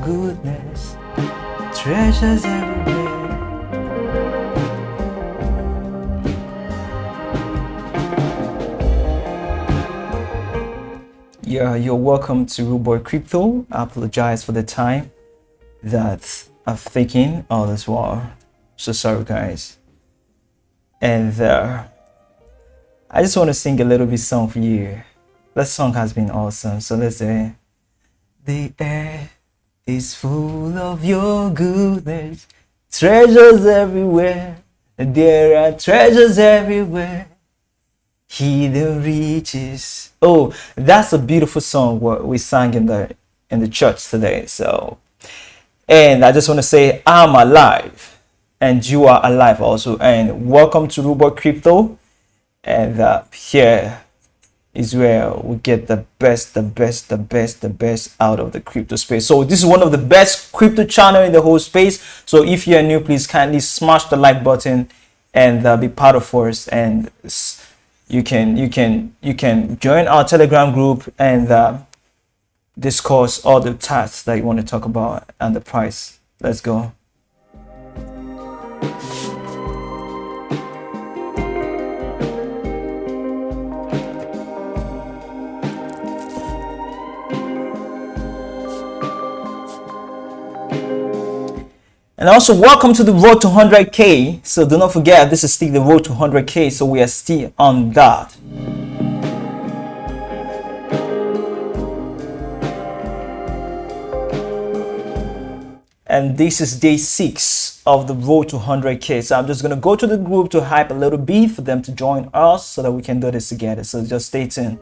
goodness, treasures everywhere. Yeah, you're welcome to RULEBOY Crypto. I apologize for the time that I've taken all this while. So sorry, guys. And I just want to sing a little bit song for you. That song has been awesome. So let's do it. The air is full of your goodness, treasures everywhere. There are treasures everywhere. Hidden riches. Oh, that's a beautiful song what we sang in the church today. So, and I just want to say I'm alive and you are alive also. And welcome to RULEBOY Crypto. And here is where we get the best out of the crypto space. So this is one of the best crypto channel in the whole space. So if you're new, please kindly smash the like button and be part of us. And you can join our Telegram group and discuss all the tasks that you want to talk about and the price. Let's go. And also welcome to the road to 100k. So do not forget, this is still the road to 100k, so we are still on that. And this is day 6 of the road to 100k. So I'm just going to go to the group to hype a little bit for them to join us so that we can do this together. So just stay tuned.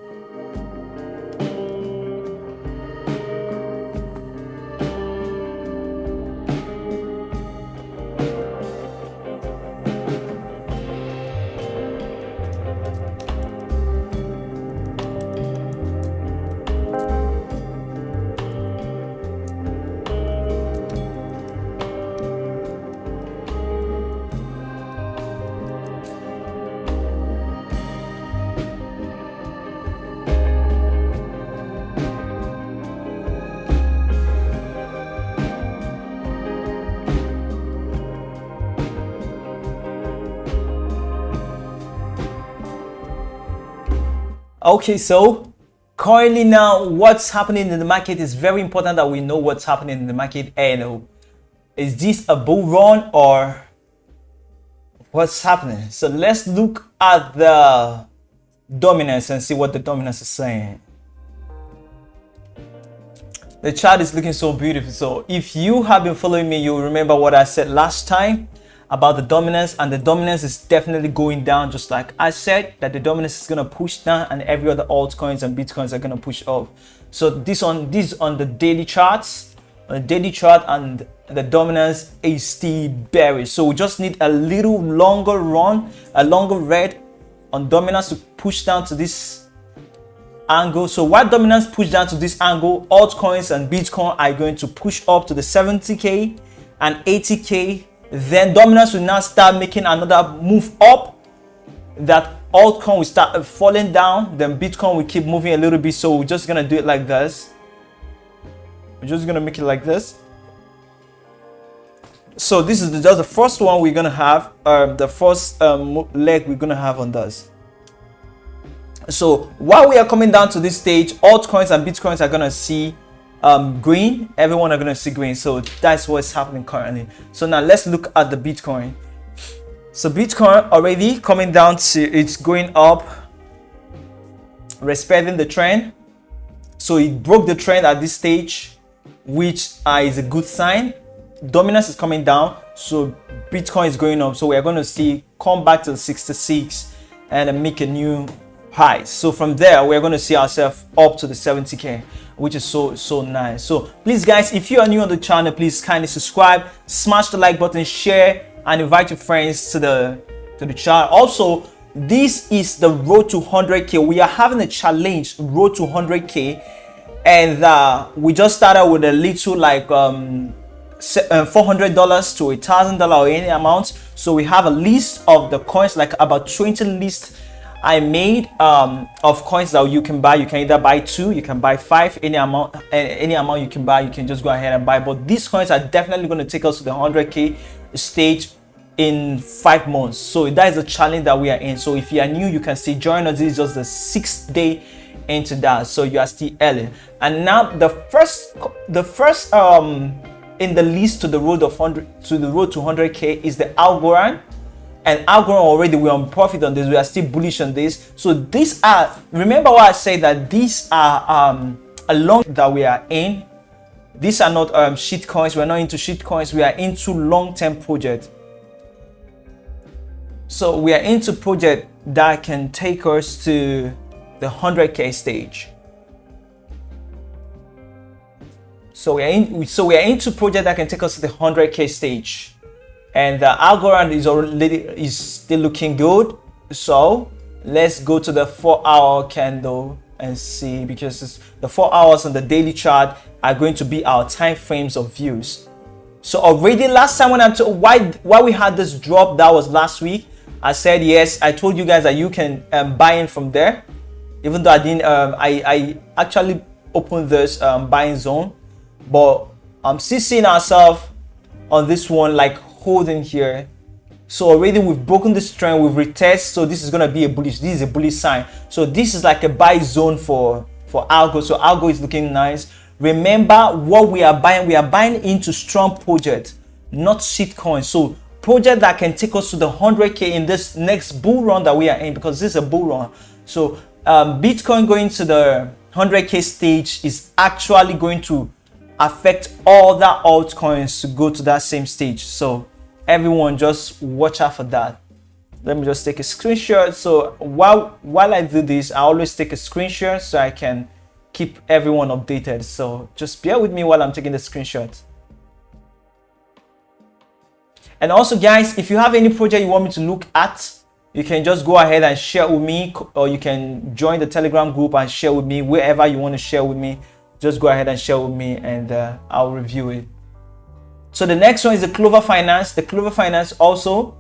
Okay, so currently now what's happening in the market is very important that we know what's happening in the market. And is this a bull run or what's happening? So let's look at the dominance and see what the dominance is saying. The chart is looking so beautiful. So if you have been following me, you'll remember what I said last time about the dominance, and the dominance is definitely going down, just like I said that the dominance is going to push down and every other altcoins and bitcoins are going to push up. So this on the daily charts, on the daily chart, and the dominance is still bearish. So we just need a little longer run, a longer red on dominance to push down to this angle. So while dominance push down to this angle, altcoins and bitcoin are going to push up to the 70k and 80k. Then dominance will now start making another move up. That altcoin will start falling down. Then Bitcoin will keep moving a little bit. So we're just gonna do it like this. We're just gonna make it like this. So this is just the first one we're gonna have. The first leg we're gonna have on this. So while we are coming down to this stage, altcoins and bitcoins are gonna see green. Everyone are gonna see green. So that's what's happening currently. So now let's look at the Bitcoin. So Bitcoin already coming down to, it's going up, respecting the trend. So it broke the trend at this stage, which is a good sign. Dominance is coming down, so Bitcoin is going up. So we are going to see come back to the 66 and make a new high. So from there we're going to see ourselves up to the 70k, which is so nice. So please guys, if you are new on the channel, please kindly subscribe, smash the like button, share, and invite your friends to the channel. Also, this is the road to 100k. We are having a challenge, road to 100k, and we just started with a little like $400 to $1,000 or any amount. So we have a list of the coins, like about 20 lists I made of coins that you can buy. You can either buy 2, you can buy 5, any amount you can buy, you can just go ahead and buy. But these coins are definitely going to take us to the 100k stage in 5 months. So that is a challenge that we are in. So if you are new, you can still join us. This is just the 6th day into that, so you are still early. And now the first in the list to the road of 100 to the road to 100k is the Algorand. And Algorand, already we're on profit on this, we are still bullish on this. So these are, remember what I said, that these are a long that we are in. These are not shit coins. We're not into shit coins, we are into long-term project. So we are into project that can take us to the 100k stage. So we are into project that can take us to the 100k stage, and the Algorand is still looking good. So let's go to the 4-hour candle and see, because the 4 hours on the daily chart are going to be our time frames of views. So already last time when I told why we had this drop, that was last week, I said yes, I told you guys that you can buy in from there. Even though I didn't, I actually opened this buying zone, but I'm still seeing ourselves on this one like holding here. So already we've broken this trend, we've retested. So this is gonna be a bullish. This is a bullish sign. So this is like a buy zone for Algo. So Algo is looking nice. Remember what we are buying. We are buying into strong project, not shit coins. So project that can take us to the 100k in this next bull run that we are in, because this is a bull run. So Bitcoin going to the 100k stage is actually going to affect all the altcoins to go to that same stage. So everyone just watch out for that. Let me just take a screenshot. So while I do this, I always take a screenshot so I can keep everyone updated. So just bear with me while I'm taking the screenshot. And also guys, if you have any project you want me to look at, you can just go ahead and share with me, or you can join the Telegram group and share with me. Wherever you want to share with me, just go ahead and share with me, and I'll review it. So the next one is the Clover Finance. The Clover Finance also,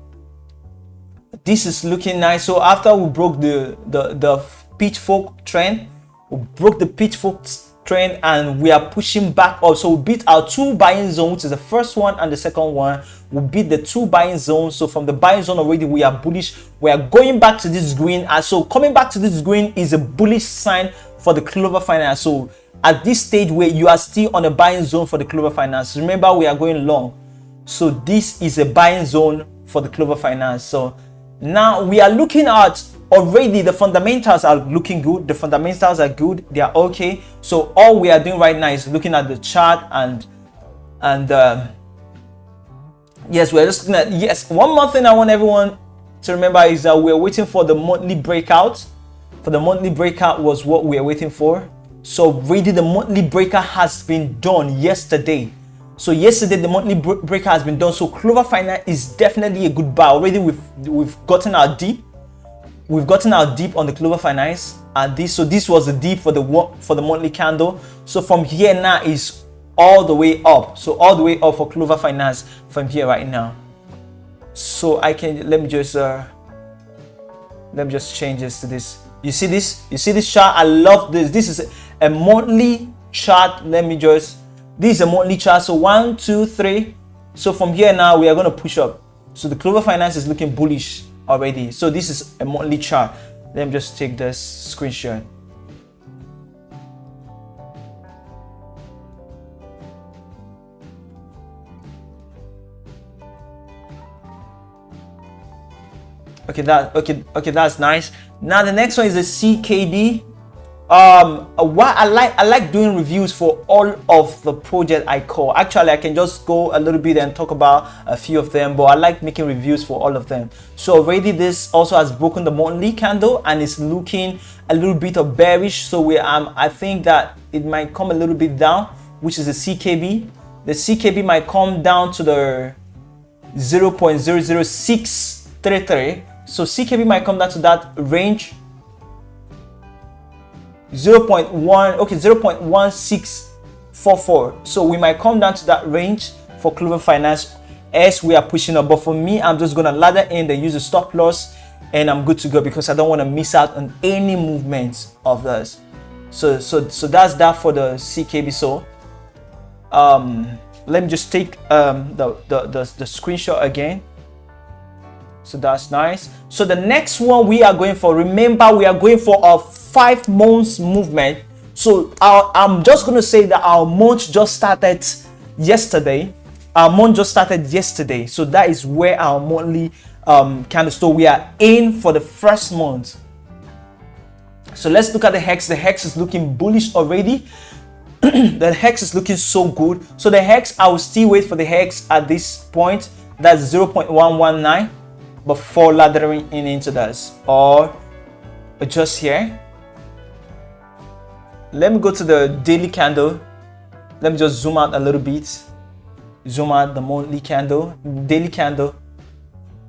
this is looking nice. So after we broke the pitchfork trend, we broke the pitchfork trend and we are pushing back up. So we beat our 2 buying zones, which is the first one and the second one. We beat the 2 buying zones. So from the buying zone already we are bullish. We are going back to this green, and so coming back to this green is a bullish sign for the Clover Finance. So at this stage where you are still on a buying zone for the Clover Finance, remember we are going long. So this is a buying zone for the Clover Finance. So now we are looking at, already the fundamentals are looking good. The fundamentals are good, they are okay. So all we are doing right now is looking at the chart and yes, we're just looking at, yes, one more thing I want everyone to remember is that we're waiting for the monthly breakout. For the monthly breakout was what we are waiting for. So really the monthly breakout has been done yesterday. So yesterday the monthly breakout has been done. So Clover Finance is definitely a good buy. Already we've gotten our deep. We've gotten our deep on the Clover Finance at this. So this was the deep for the monthly candle. So from here now is all the way up. So all the way up for Clover Finance from here right now. So I can let me just change this to this. You see this? You see this chart? I love this. This is a monthly chart. This is a monthly chart. So 1, 2, 3. So from here now we are going to push up. So the Clover Finance is looking bullish already. So this is a monthly chart. Let me just take this screenshot. Okay, that's nice. Now the next one is the CKB. What I like doing reviews for all of the project I call. Actually, I can just go a little bit and talk about a few of them, but I like making reviews for all of them. So already this also has broken the monthly candle and it's looking a little bit of bearish. So I think that it might come a little bit down, which is the CKB. The CKB might come down to the 0.00633. So CKB might come down to that range. 0.1644. So we might come down to that range for Clover Finance as we are pushing up. But for me, I'm just gonna ladder in and use a stop loss and I'm good to go because I don't want to miss out on any movements of this. So that's that for the CKB. So let me just take the screenshot again. So that's nice. So the next one we are going for, remember, we are going for a 5 months movement. So I'm just going to say that our month just started yesterday. Our month just started yesterday. So that is where our monthly candle. So we are in for the first month. So let's look at the hex. The hex is looking bullish already. The hex is looking so good. So the hex, I will still wait for the hex at this point. That's 0.119 before laddering in into this, or just here. Let me go to the daily candle. Let me just zoom out a little bit. Zoom out the monthly candle, daily candle.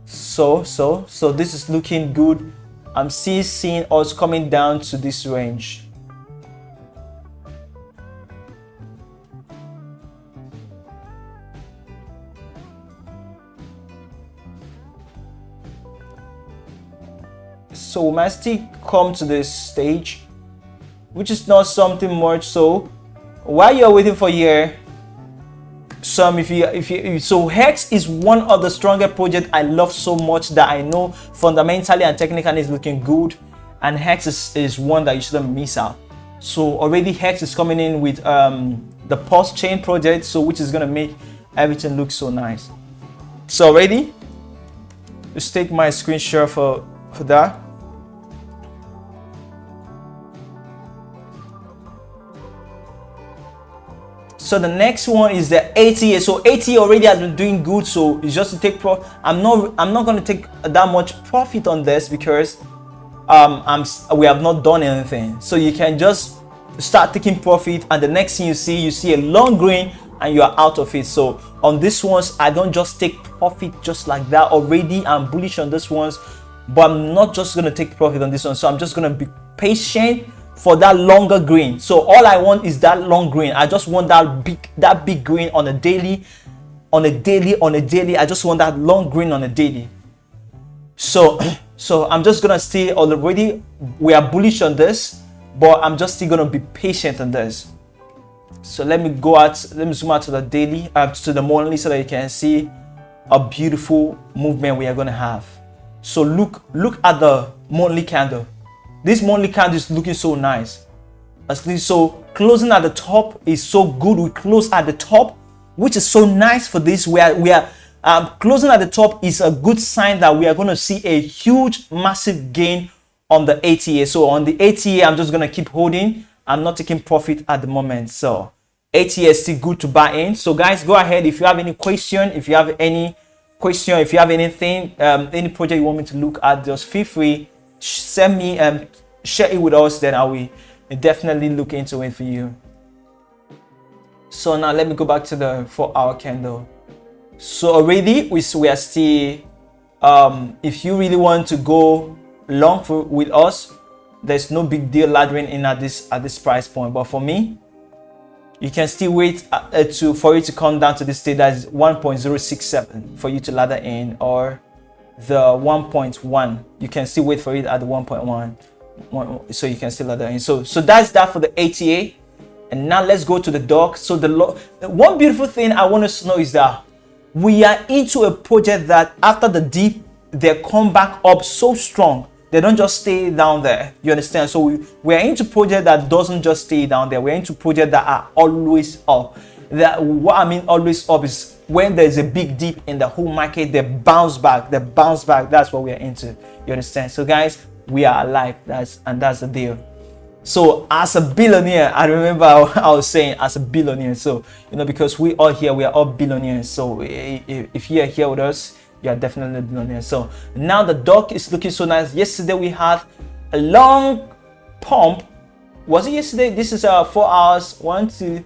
So this is looking good. I'm still seeing us coming down to this range. So we might still come to this stage, which is not something much. So while you're waiting for here, so hex is one of the stronger projects I love so much, that I know fundamentally and technically is looking good, and hex is one that you shouldn't miss out. So already hex is coming in with the pulse chain project, so which is gonna make everything look so nice. So already, just take my screenshot for that. So the next one is the ATA. So ATA already has been doing good, so it's just to take pro. I'm not going to take that much profit on this because we have not done anything. So you can just start taking profit, and the next thing you see a long green and you are out of it. So on these ones, I don't just take profit just like that. Already I'm bullish on this ones, but I'm not just going to take profit on this one. So I'm just going to be patient for that longer green. So all I want is that long green. I just want that big green on a daily. I just want that long green on a daily. So I'm just gonna stay. Already we are bullish on this, but I'm just still gonna be patient on this. So let me zoom out to the daily, to the monthly, so that you can see a beautiful movement we are gonna have. So look at the monthly candle. This monthly candle is looking so nice. So closing at the top is so good. We close at the top, which is so nice for this. We are closing at the top is a good sign that we are going to see a huge, massive gain on the ATA. So on the ATA, I'm just going to keep holding. I'm not taking profit at the moment. So ATA is still good to buy in. So guys, go ahead. If you have any question, if you have any anything, any project you want me to look at, just feel free. Send me share it with us, then I will definitely look into it for you. So now let me go back to the 4-hour candle. So already we are still if you really want to go long with us, there's no big deal laddering in at this price point. But for me, you can still wait for it to come down to this state that is 1.067 for you to ladder in, or the 1.1. You can still wait for it at the 1.1, so you can still ladder in. So that's that for the ATA. And now let's go to the dock. So one beautiful thing I want us to know is that we are into a project that after the dip, they come back up so strong. They don't just stay down there. You understand? So we are into project that doesn't just stay down there. We're into project that are always up. What I mean always up is when there's a big dip in the whole market, they bounce back. That's what we are into. You understand? So guys, we are alive. That's the deal. So as a billionaire, I remember I was saying as a billionaire. So because we all here, we are all billionaires. So if you are here with us, you are definitely a billionaire. So now the dock is looking so nice. Yesterday we had a long pump. Was it yesterday? This is 4 hours. 1, 2.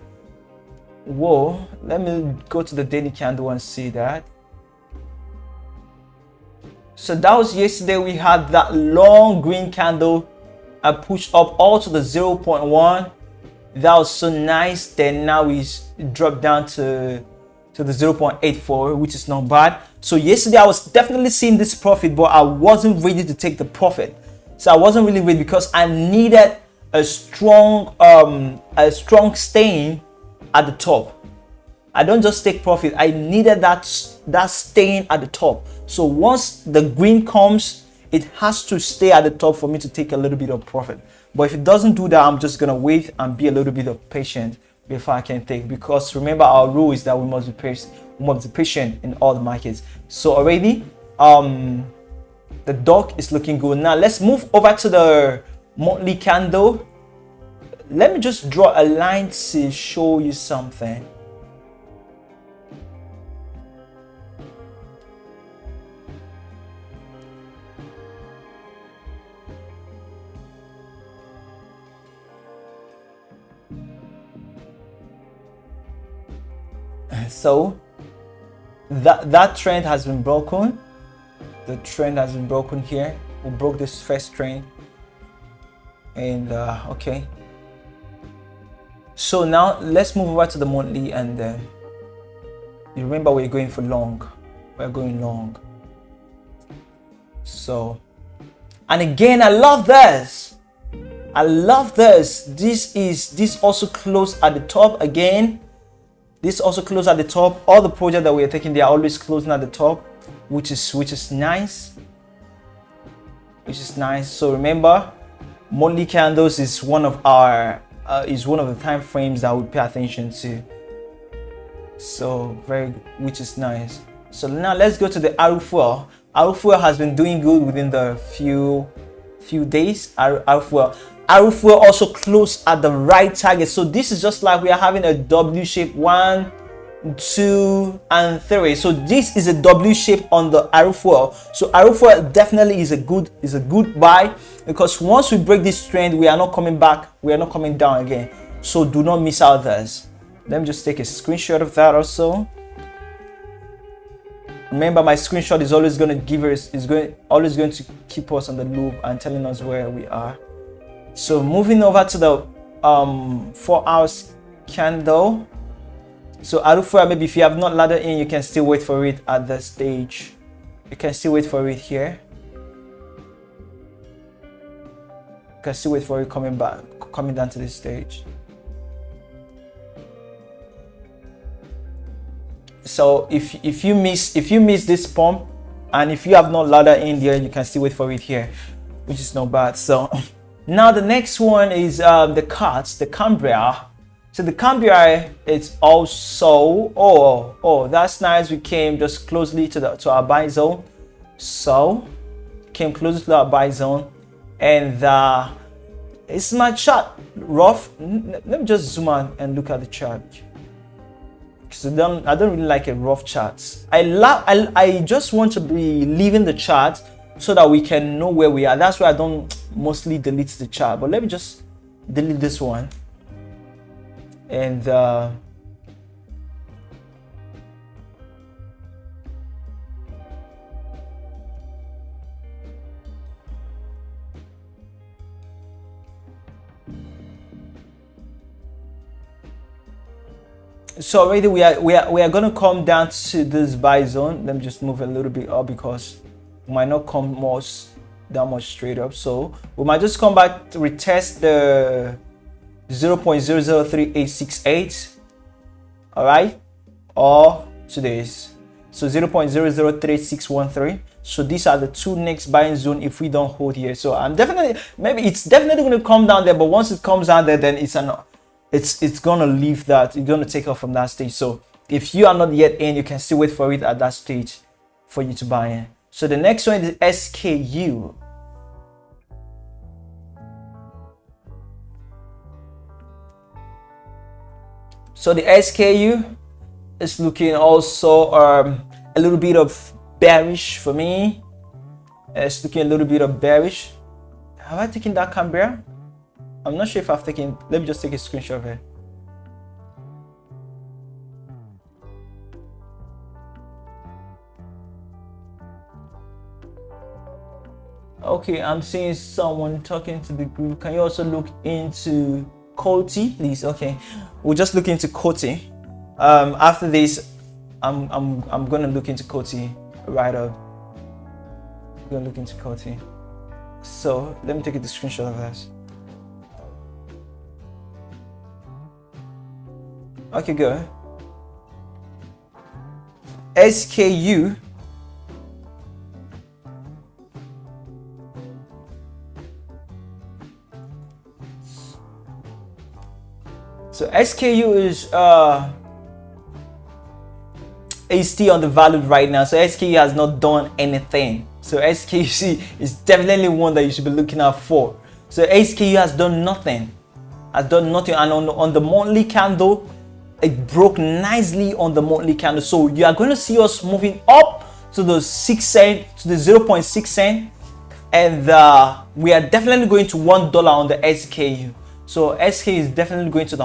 Whoa, let me go to the daily candle and see that. So that was yesterday. We had that long green candle. I pushed up all to the 0.1. That was so nice. Then now we dropped down to the 0.84, which is not bad. So yesterday I was definitely seeing this profit, but I wasn't ready to take the profit. So I wasn't really ready because I needed a strong staying at the top. I don't just take profit. I needed that staying at the top. So once the green comes, it has to stay at the top for me to take a little bit of profit. But if it doesn't do that, I'm just gonna wait and be a little bit of patient before I can take. Because remember, our rule is that we must be patient in all the markets. So already, the dog is looking good. Now let's move over to the monthly candle. Let me just draw a line to show you something. So that trend has been broken. The trend has been broken here. We broke this first trend, and okay. So now let's move over to the monthly, and you remember we're going for long. We're going long. So, and again, I love this. I love this. This also closed at the top again. This also closed at the top. All the projects that we are taking, they are always closing at the top, which is nice. Which is nice. So remember, monthly candles is one of the time frames that we pay attention to. So which is nice. So now let's go to the RULEBOY. RULEBOY has been doing good within the few days. RULEBOY also closed at the right target. So this is just like we are having a W shape, 1, 2, and 3. So this is a W shape on the RULEBOY. So RULEBOY definitely is a good buy, because once we break this trend, we are not coming back. We are not coming down again. So do not miss out this. Let me just take a screenshot of that also. Remember, my screenshot is always going to keep us on the loop and telling us where we are. So moving over to the 4 hours candle. So RULEBOY, maybe if you have not laddered in, you can still wait for it at the stage. You can still wait for it here. You can still wait for it coming down to this stage. So if you miss this pump, and if you have not laddered in there, you can still wait for it here, which is not bad. So now the next one is the cards, the Cambria. So the Cambria, it's also, oh, that's nice. We came just closely to our buy zone. So came closer to our buy zone, and it's my chart rough. Let me just zoom out and look at the chart. So I don't really like a rough charts. I just want to be leaving the chart so that we can know where we are. That's why I don't mostly delete the chart. But let me just delete this one. And so already we are going to come down to this buy zone. Let me just move a little bit up, because we might not come that much straight up. So we might just come back to retest the 0.003868. all right, or today's, so 0.003613. So these are the two next buying zone if we don't hold here. So it's definitely going to come down there, but once it comes down there, then it's gonna leave that. It's gonna take off from that stage. So if you are not yet in, you can still wait for it at that stage for you to buy in. So the next one is SKU. So the SKU is looking also a little bit of bearish for me. It's looking a little bit of bearish. Have I taken that Cambria? I'm not sure if I've taken. Let me just take a screenshot of it. Okay, I'm seeing someone talking to the group. Can you also look into Coty, please? Okay, we'll just look into Coty. After this, I'm gonna look into Coty. right up. We're gonna look into Coty. So let me take a screenshot of this. Okay, good. SKU. So SKU is still undervalued right now. So SKU has not done anything. So SKU is definitely one that you should be looking out for. So SKU has done nothing. And on the monthly candle, it broke nicely on the monthly candle. So you are going to see us moving up to the 6 cent, to the 0.6 cent. And we are definitely going to $1 on the SKU. So SKU is definitely going to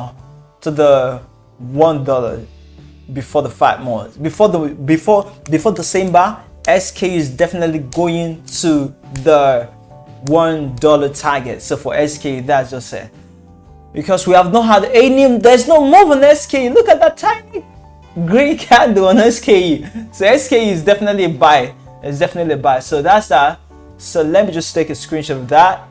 the $1 before the 5 months. Before the same bar, SKU is definitely going to the $1 target. So for SKU, that's just it. Because we have not had there's no move on SKU. Look at that tiny green candle on SKU. So SKU is definitely a buy. It's definitely a buy. So that's that. So let me just take a screenshot of that.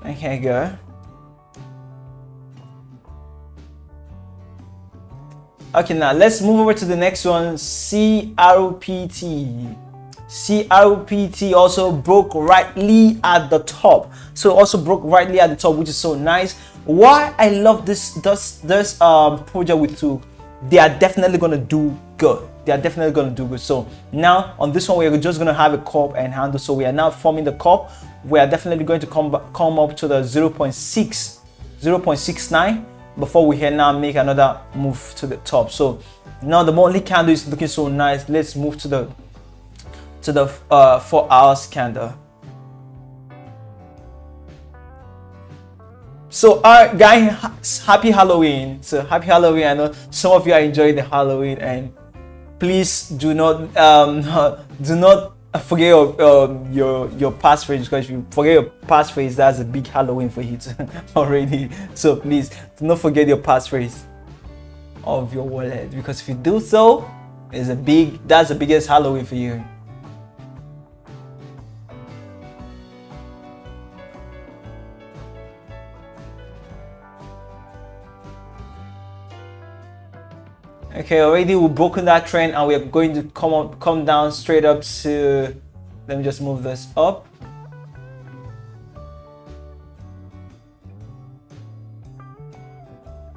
Okay, good. Okay, now let's move over to the next one. CRPT. CRPT also broke rightly at the top. So also broke rightly at the top, which is so nice. Why I love this project with two, they are definitely gonna do good. They are definitely gonna do good. So now on this one, we're just gonna have a cup and handle. So we are now forming the cup. We are definitely going to come up to the 0.69 before we here now make another move to the top. So now the monthly candle is looking so nice. Let's move to the 4 hours candle. So guys, happy Halloween. So happy Halloween. I know some of you are enjoying the Halloween, and please do not forget your passphrase, because if you forget your passphrase, that's a big Halloween for you already. So please do not forget your passphrase of your wallet, because if you do so, that's the biggest Halloween for you. Okay, already we've broken that trend, and we're going to come down straight up to, let me just move this up.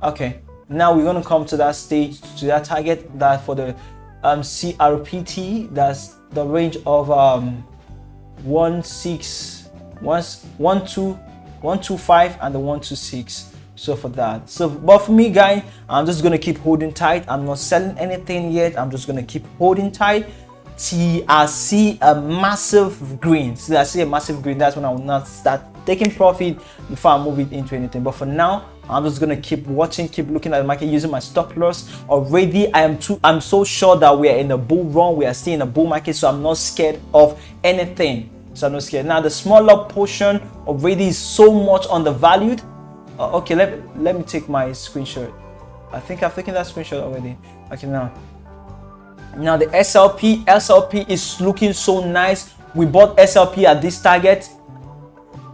Okay, now we're going to come to that stage, to that target, that for the CRPT, that's the range of 125 and the 126. So for that, but for me, guys, I'm just gonna keep holding tight. I'm not selling anything yet. I'm just gonna keep holding tight till I see a massive green. So I see a massive green, that's when I will not start taking profit before I move it into anything. But for now, I'm just gonna keep watching, keep looking at the market, using my stop loss. Already I'm so sure that we are in a bull run, we are still in a bull market, so I'm not scared of anything. So I'm not scared. Now the smaller portion already is so much undervalued. Okay, let me take my screenshot. I think I've taken that screenshot already. Okay, now the SLP is looking so nice. We bought SLP at this target.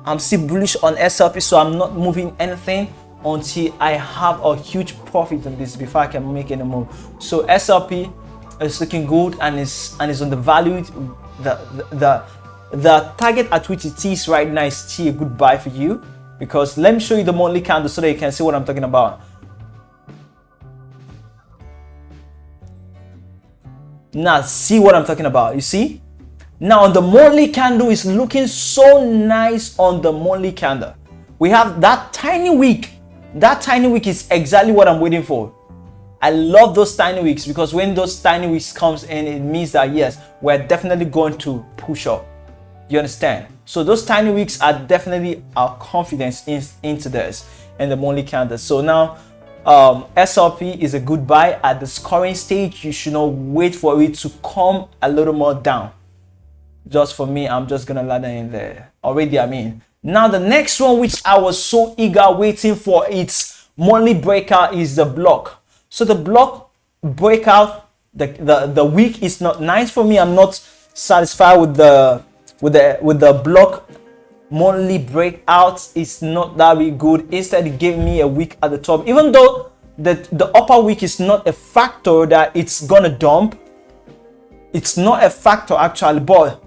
I'm still bullish on SLP, so I'm not moving anything until I have a huge profit on this before I can make any move. So SLP is looking good, and is undervalued. The target at which it is right now is still a good buy for you. Because let me show you the monthly candle so that you can see what I'm talking about. Now see what I'm talking about. You see? Now on the monthly candle is looking so nice on the monthly candle. We have that tiny wick. That tiny wick is exactly what I'm waiting for. I love those tiny wicks, because when those tiny wicks comes in, it means that yes, we're definitely going to push up. You understand? So those tiny wicks are definitely our confidence into this and the monthly candle. So now SLP is a good buy at this current stage. You should not wait for it to come a little more down. Just for me, I'm just gonna ladder in there already. Now the next one, which I was so eager waiting for its monthly breakout, is the block. So the block breakout, the week is not nice for me. I'm not satisfied with the block monthly breakout. It's not that really good. Instead, it gave me a week at the top, even though the upper week is not a factor that it's gonna dump. It's not a factor actually, but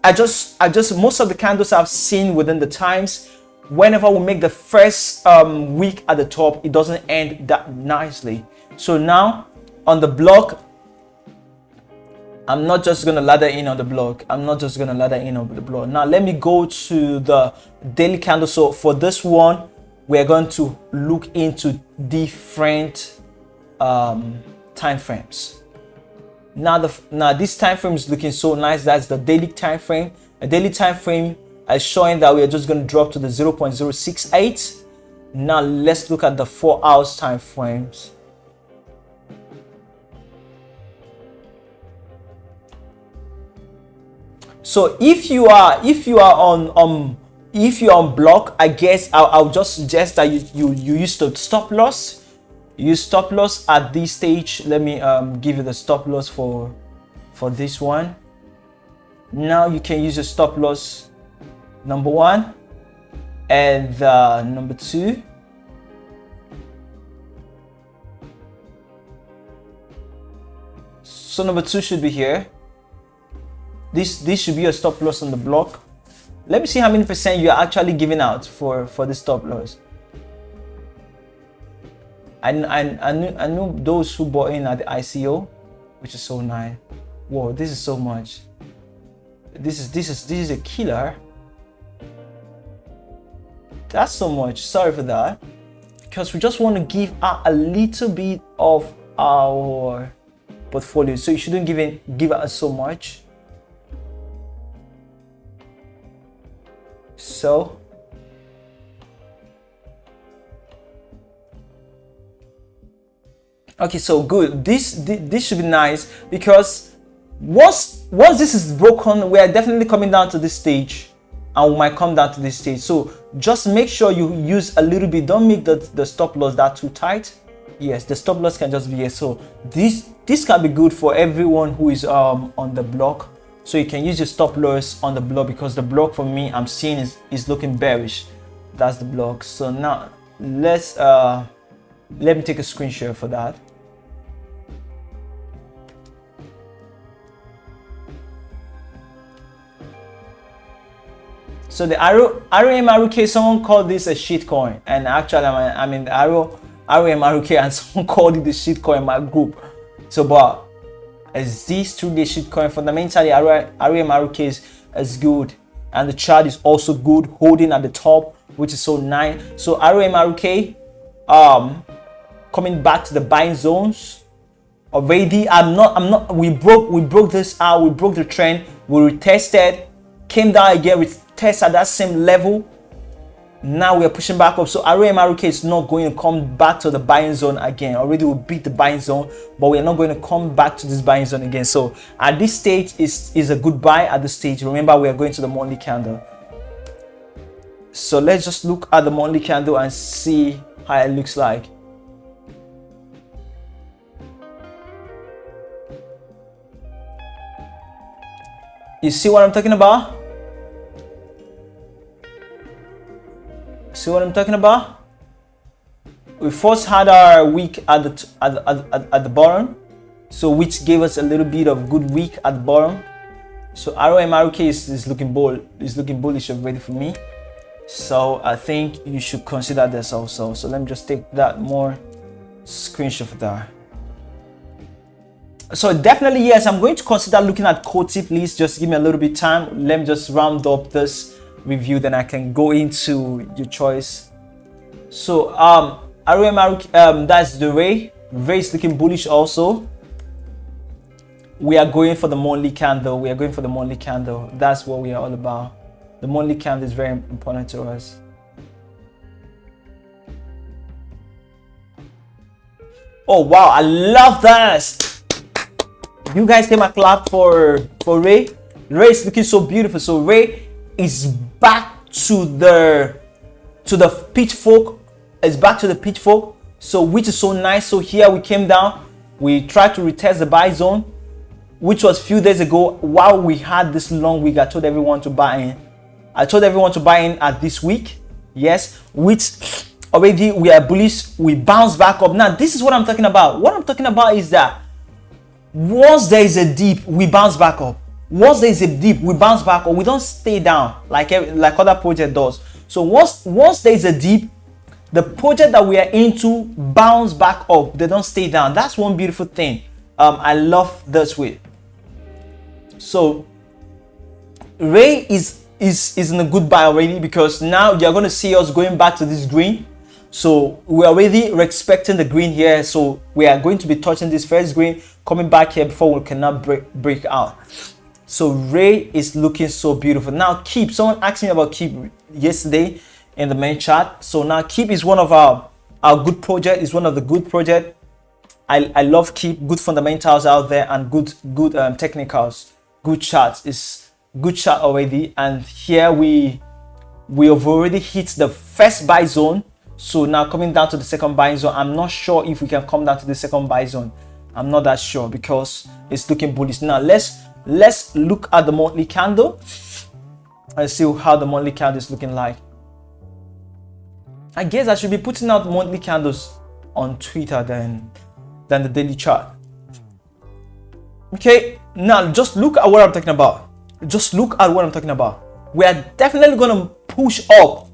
I just most of the candles I've seen within the times, whenever we make the first week at the top, it doesn't end that nicely. So now on the block, I'm not just gonna ladder in on the block. Now let me go to the daily candle. So for this one, we're going to look into different time frames. Now this time frame is looking so nice. That's the daily time frame. A daily time frame is showing that we are just going to drop to the 0.068. Now let's look at the 4 hours time frames. So if you are on block, I guess I'll just suggest that you use the stop loss. Use stop loss at this stage. Let me give you the stop loss for this one. Now you can use your stop loss number 1 and number 2. So number 2 should be here. This should be a stop loss on the block. Let me see how many percent you are actually giving out for the stop loss. I knew those who bought in at the ICO, which is so nice. Whoa, this is so much. This is a killer. That's so much. Sorry for that, because we just want to give out a little bit of our portfolio, so you shouldn't give out so much. So okay, so good. This should be nice, because once this is broken, we are definitely coming down to this stage, and we might come down to this stage. So just make sure you use a little bit. Don't make the stop loss that too tight. Yes, the stop loss can just be here. So this can be good for everyone who is on the block. So you can use your stop loss on the block, because the block for me, I'm seeing is looking bearish. That's the block. So now let's let me take a screenshot for that. So the RUMRK, someone called this a shit coin, and actually I mean the RUMRK, and someone called it the shit coin in my group. So but is this truly a shit coin? Fundamentally, RUMRK is good, and the chart is also good, holding at the top, which is so nice. So RUMRK coming back to the buying zones already. We broke this out, we broke the trend, we retested, came down again, we test at that same level. Now we are pushing back up. So RUMRK is not going to come back to the buying zone again. Already we beat the buying zone, but we are not going to come back to this buying zone again. So at this stage is a good buy at this stage. Remember, we are going to the monthly candle. So let's just look at the monthly candle and see how it looks like. You see what I'm talking about? See what I'm talking about? We first had our week at the bottom, so which gave us a little bit of good week at the bottom. So RUMRK is looking bold, is looking bullish already for me. So I think you should consider this also. So let me just take that more screenshot for that. So definitely yes, I'm going to consider looking at COTI. Please just give me a little bit of time. Let me just round up this review, then I can go into your choice. So RUMRK, that's the Ray is looking bullish also. We are going for the monthly candle. That's what we are all about. The monthly candle is very important to us. Oh wow, I love that. You guys came and clap for Ray. Ray is looking so beautiful. So Ray is back to the pitchfork. It's back to the pitchfork, so which is so nice. So here we came down, we tried to retest the buy zone, which was a few days ago. While we had this long week, I told everyone to buy in. I told everyone to buy in at this week, yes, which already we are bullish. We bounce back up. Now this is what I'm talking about. What I'm talking about is that once there is a dip, we bounce back up. Once there is a dip, we bounce back up. We don't stay down like other project does. So once there is a dip, the project that we are into bounce back up. They don't stay down. That's one beautiful thing. I love this way. So Ray is in a good buy already, because now you're going to see us going back to this green. So we're already expecting the green here. So we are going to be touching this first green, coming back here before we cannot break out. So Ray is looking so beautiful. Now Keep, someone asked me about Keep yesterday in the main chart. So now Keep is one of our good project, is one of the good project. I love Keep, good fundamentals out there and good technicals, good charts. Is good chart already. And here we have already hit the first buy zone. So now coming down to the second buy zone. I'm not sure if we can come down to the second buy zone. I'm not that sure because it's looking bullish. Now let's look at the monthly candle and see how the monthly candle is looking like. I guess I should be putting out monthly candles on Twitter than the daily chart. Okay, now just look at what I'm talking about. Just look at what I'm talking about. We are definitely going to push up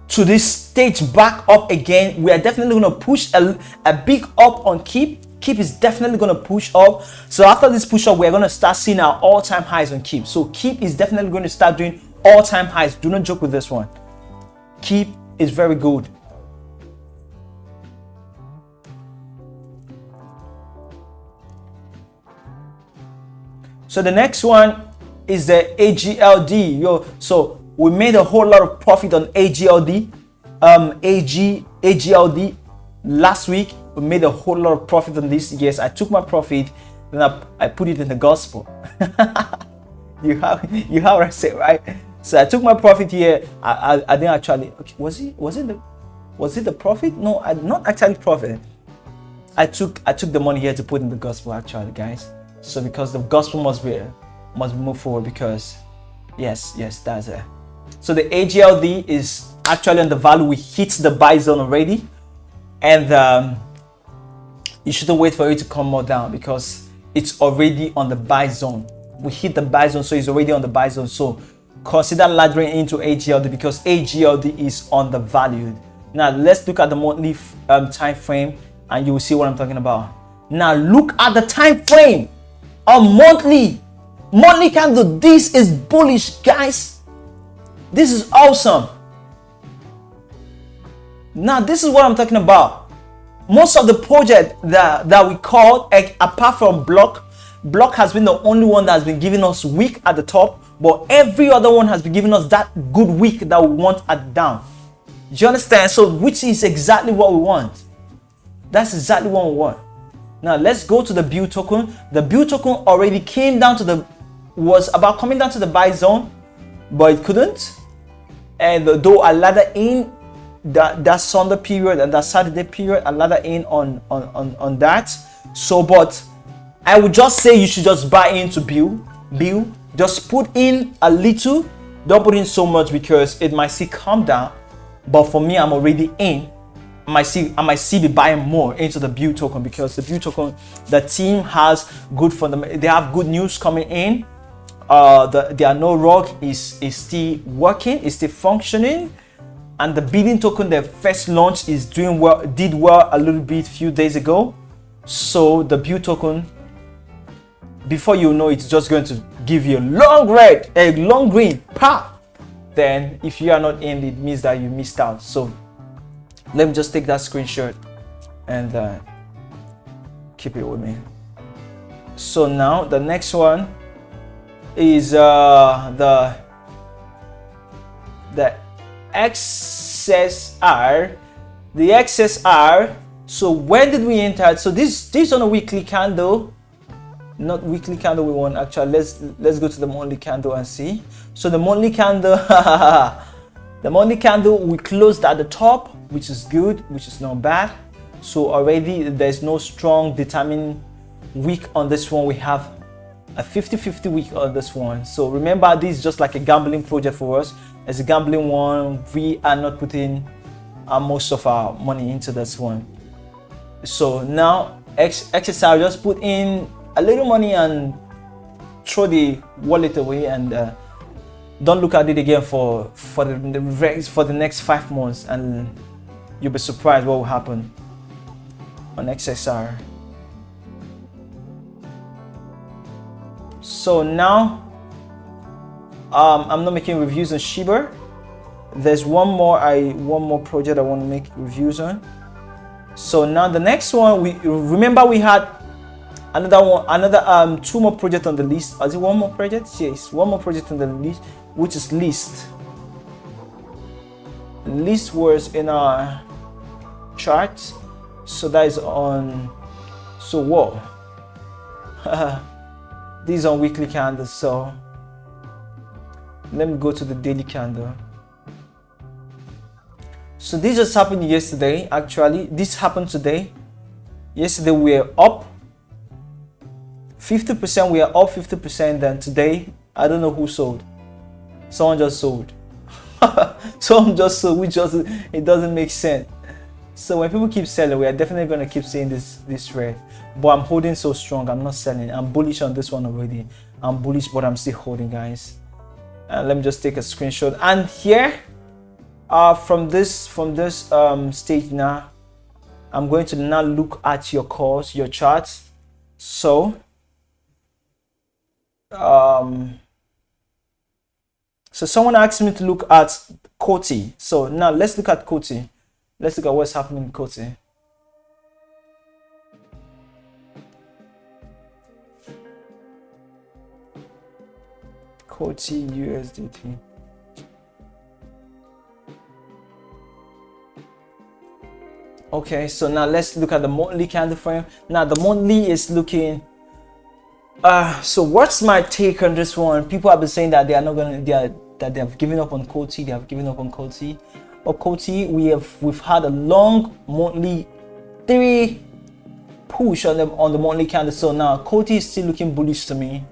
to this stage, back up again. We are definitely going to push a big up on Keep. Keep is definitely going to push up. So after this push up, we're going to start seeing our all-time highs on Keep. So Keep is definitely going to start doing all-time highs. Do not joke with this one. Keep is very good. So the next one is the AGLD. So we made a whole lot of profit on AGLD. AGLD last week. We made a whole lot of profit on this. Yes, I took my profit, then I put it in the gospel. you have what I say, right? So I took my profit here. I didn't actually. Okay, was it the profit? No, not actually profit. I took the money here to put in the gospel, actually, guys. So because the gospel must move forward, because yes, that's it. So the AGLD is actually on the value. We hit the buy zone already, and you shouldn't wait for it to come more down because it's already on the buy zone. We hit the buy zone, so it's already on the buy zone. So consider laddering into AGLD because AGLD is on the value. Now let's look at the monthly time frame, and you will see what I'm talking about. Now look at the time frame on monthly candle. This is bullish, guys. This is awesome. Now this is what I'm talking about. Most of the project that we called, apart from Block has been the only one that has been giving us weak at the top, but every other one has been giving us that good week that we want at down. Do you understand? So which is exactly what we want. That's exactly what we want. Now let's go to the BU token. The BU token already came down to was about coming down to the buy zone, but it couldn't. And though I ladder in that Sunday period and that Saturday period, I ladder in on that. So, but I would just say you should just buy into BU. Just put in a little. Don't put in so much because it might still come down. But for me, I'm already in. I might see be buying more into the BU token because the BU token, the team has good fundamental. They have good news coming in. There are no rug is still working, is still functioning, and the bidding token, their first launch, is doing well. Did well a little bit few days ago. So the BU token, before you know, it's just going to give you a long red, a long green, pop. Then if you are not in, it means that you missed out. So let me just take that screenshot and keep it with me. So now the next one is the XSR. The XSR. So when did we enter? So this on a weekly candle, not weekly candle we want actually. Let's go to the monthly candle and see. So the monthly candle The monthly candle, we closed at the top, which is good, which is not bad. So already there's no strong determined week on this one. We have a 50-50 week on this one. So remember, this is just like a gambling project for us. As a gambling one, we are not putting most of our money into this one. So now exercise, just put in a little money and throw the wallet away, and don't look at it again for the next 5 months, and you'll be surprised what will happen on XSR. So now I'm not making reviews on Shiba. There's one more project I want to make reviews on. So now the next one, we remember we had another 2 more projects on the list. Is it 1 more project? Yes, 1 more project on the list, which is list. List was in our chart, so that is on. So whoa, these are on weekly candles. So let me go to the daily candle. So this just happened yesterday. Actually, this happened today. Yesterday we were up 50%. We are up 50%. Then today, I don't know who sold. Someone just sold. Someone just sold. It doesn't make sense. So when people keep selling, we are definitely going to keep seeing this red. But I'm holding so strong. I'm not selling. I'm bullish on this one already. I'm bullish, but I'm still holding, guys. Let me just take a screenshot. And here, from this stage now, I'm going to now look at your calls, your charts. So so someone asked me to look at Koti. So now let's look at Koti. Let's look at what's happening in Koti. Koti USDT. Okay, so now let's look at the monthly candle frame. Now the monthly is looking. So what's my take on this one? People have been saying that they are not gonna, that they have given up on Koti. They have given up on Koti. But Koti, we've had a long monthly 3 push on the monthly candle. So now Koti is still looking bullish to me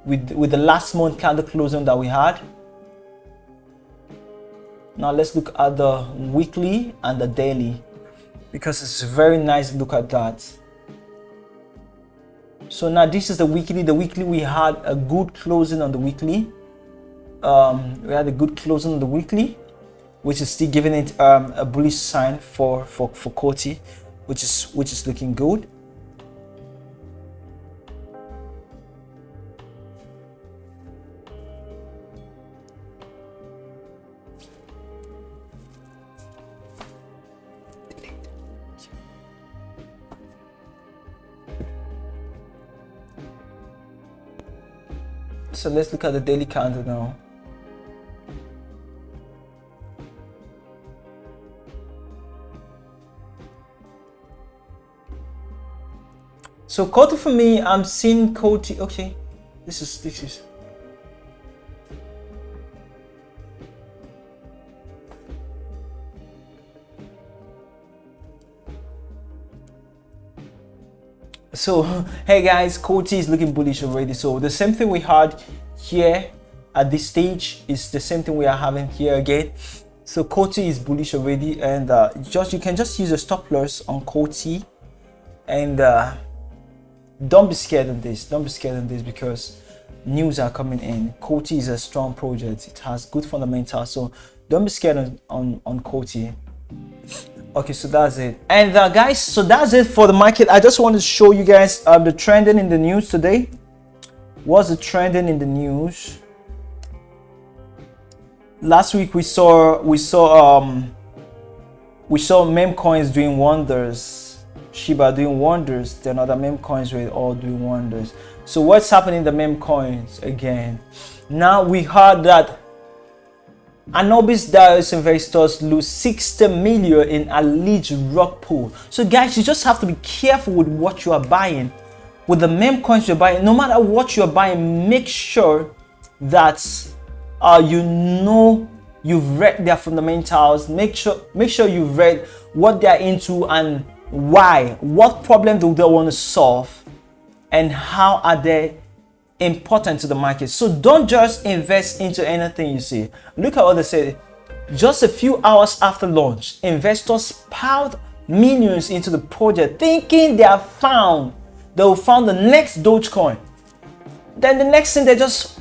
with the last month candle closing that we had. Now let's look at the weekly and the daily, because it's very nice to look at that. So now this is the weekly. The weekly, we had a good closing on the weekly. We had a good closing on the weekly, which is still giving it a bullish sign for Koti, which is looking good. So let's look at the daily candle now. So Koti, for me, I'm seeing Koti. Okay, this is. So hey guys, Koti is looking bullish already. So the same thing we had here at this stage is the same thing we are having here again. So Koti is bullish already, and you can just use a stop loss on Koti, and don't be scared of this. Don't be scared of this, because news are coming in. Koti is a strong project. It has good fundamentals, so don't be scared on Koti. Okay, so that's it. And guys, so that's it for the market. I just want to show you guys the trending in the news today. What's the trending in the news? Last week we saw meme coins doing wonders. Shiba doing wonders. Then other meme coins were all doing wonders. So what's happening in the meme coins again? Now we heard that Anubis Dios investors lose 60 million in alleged rug pull. So guys, you just have to be careful with what you are buying. With the meme coins you're buying, no matter what you're buying, make sure that you know you've read their fundamentals. Make sure you've read what they're into and why, what problem do they want to solve, and how are they important to the market. So don't just invest into anything you see. Look at what they say. Just a few hours after launch, investors piled millions into the project, thinking they will found the next Dogecoin. Then the next thing they just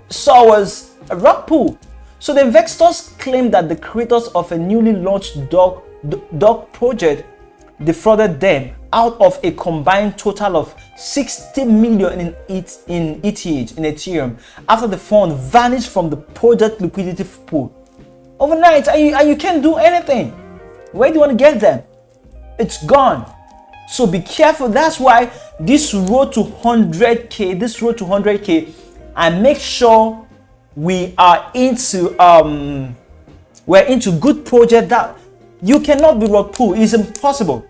saw was a rug pull. So the investors claimed that the creators of a newly launched dog project defrauded them out of a combined total of 60 million in ETH, in Ethereum, after the fund vanished from the project liquidity pool overnight, and you can't do anything. Where do you want to get them? It's gone. So be careful. That's why this road to 100K, and make sure we are into we're into good project that you cannot be rug pull. It's impossible.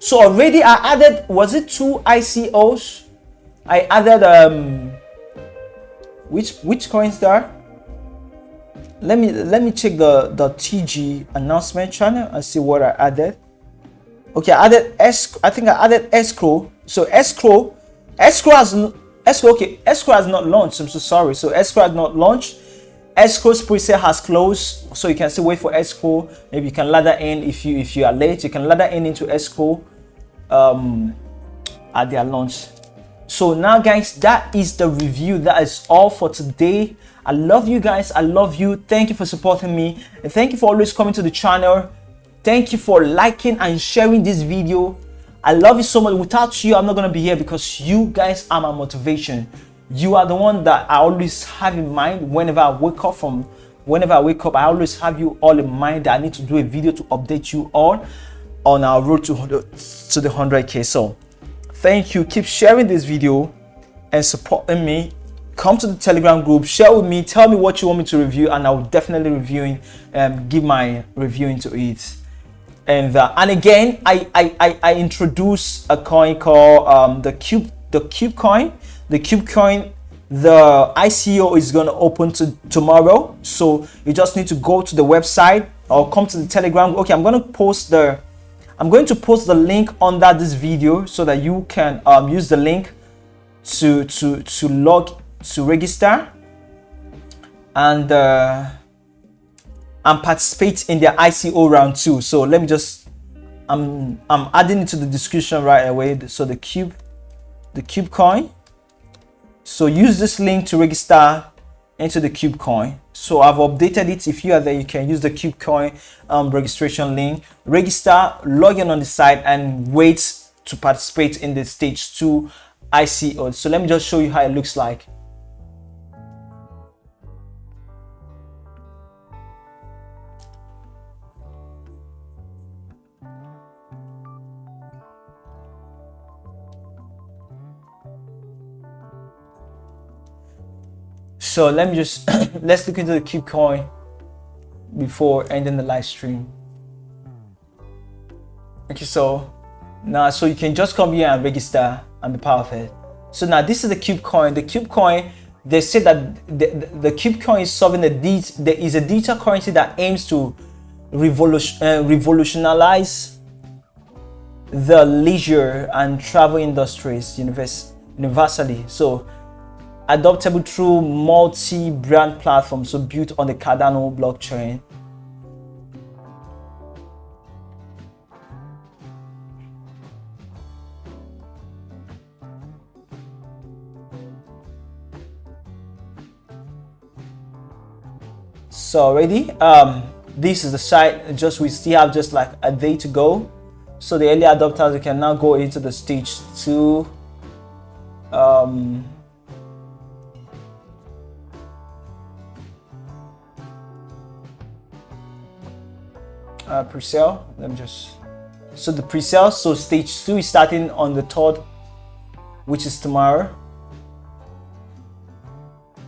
So already I added, was it 2 ICOs? I added which coins there? Let me check the TG announcement channel and see what I added. Okay, I added I think I added escrow. So escrow has not launched. I'm so sorry. So escrow has not launched. Escrow's pre-sale has closed, so you can still wait for escrow. Maybe you can ladder in if you are late. You can ladder in into escrow at their launch. So now, guys, that is the review. That is all for today. I love you guys. I love you. Thank you for supporting me, and thank you for always coming to the channel. Thank you for liking and sharing this video. I love you so much. Without you, I'm not gonna be here, because you guys are my motivation. You are the one that I always have in mind whenever I wake up. I always have you all in mind that I need to do a video to update you all on our road to the 100K. So thank you. Keep sharing this video and supporting me. Come to the Telegram group, share with me, tell me what you want me to review, and I will definitely give my review into it. And again, I introduced a coin called the KUBECOIN. The KUBECOIN, the ICO is going to open tomorrow. So you just need to go to the website or come to the Telegram. Okay, I'm going to post the link under this video so that you can use the link to register and participate in their ICO round 2. So let me just I'm adding it to the description right away. So the KUBECOIN. So use this link to register into the KUBECOIN. So I've updated it. If you are there, you can use the KUBECOIN registration link. Register, log in on the site, and wait to participate in the stage 2 ICO. So let me just show you how it looks like. So let me just let's look into the KUBECOIN before ending the live stream. Okay, so now you can just come here and register and be part of it. So now this is the KUBECOIN. The KUBECOIN, they say that the KUBECOIN is solving there is a digital currency that aims to revolutionize the leisure and travel industries universally. So adoptable through multi-brand platforms, so built on the Cardano blockchain. So already, this is the site. We still have just like a day to go. So the early adopters, you can now go into the stage 2. Pre-sale. Let me just. So the pre-sale. So stage 2 is starting on the 3rd, which is tomorrow.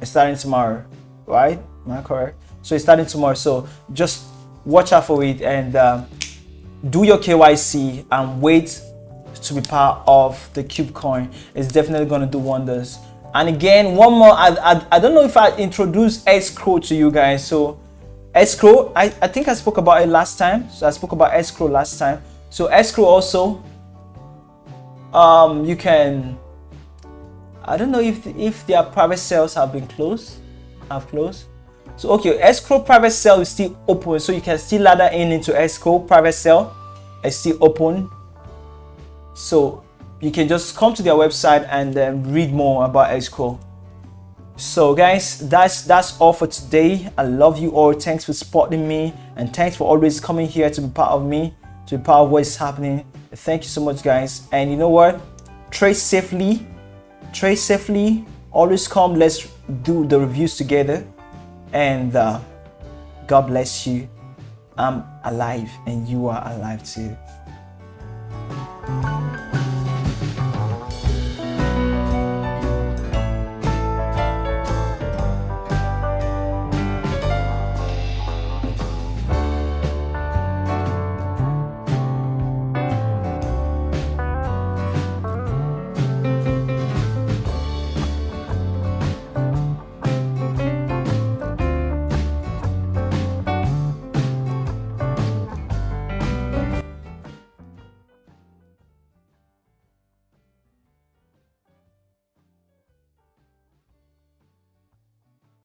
It's starting tomorrow, right? Am I correct? So it's starting tomorrow. So just watch out for it and do your KYC and wait to be part of the KUBECOIN. It's definitely going to do wonders. And again, one more. I don't know if I introduced escrow to you guys. So escrow, I think I spoke about it last time. So I spoke about escrow last time. So escrow also, you can, I don't know if their private sales have been closed, So okay, escrow private sale is still open, so you can still ladder into escrow private sale. It's still open, so you can just come to their website and read more about escrow. So guys, that's all for today. I love you all. Thanks for supporting me, and thanks for always coming here to be part of me, to be part of what is happening. Thank you so much, guys. And you know what? Trade safely. Always come. Let's do the reviews together. And God bless you. I'm alive, and you are alive too.